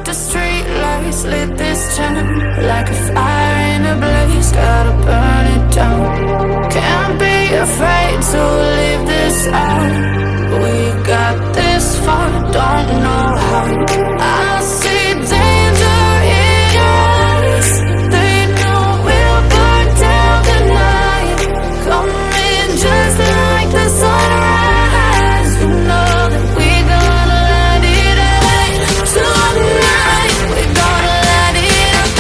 the street lights lit this town like a fire in a blaze, gotta burn it down. Can't be afraid to leave this out. We got this far, don't know how. I see danger in your eyes. They know we'll burn down the night. Coming just like the sunrise. You know that we gonna light it up tonight. We gonna light it up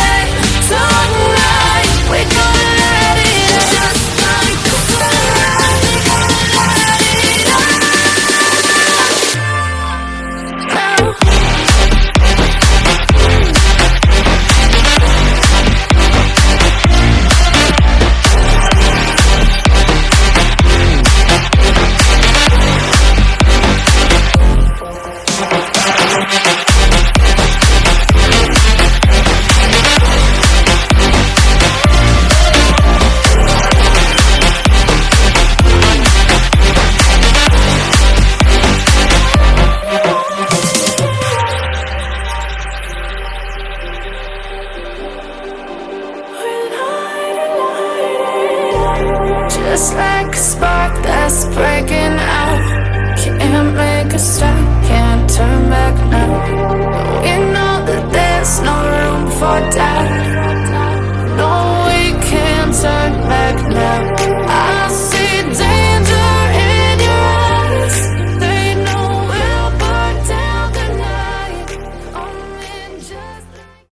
tonight. We gonna light it up just like the sunrise. We gonna light it up now. Just like a spark that's breaking out. Can't make a stop, can't turn back now. We know that there's no room for doubt.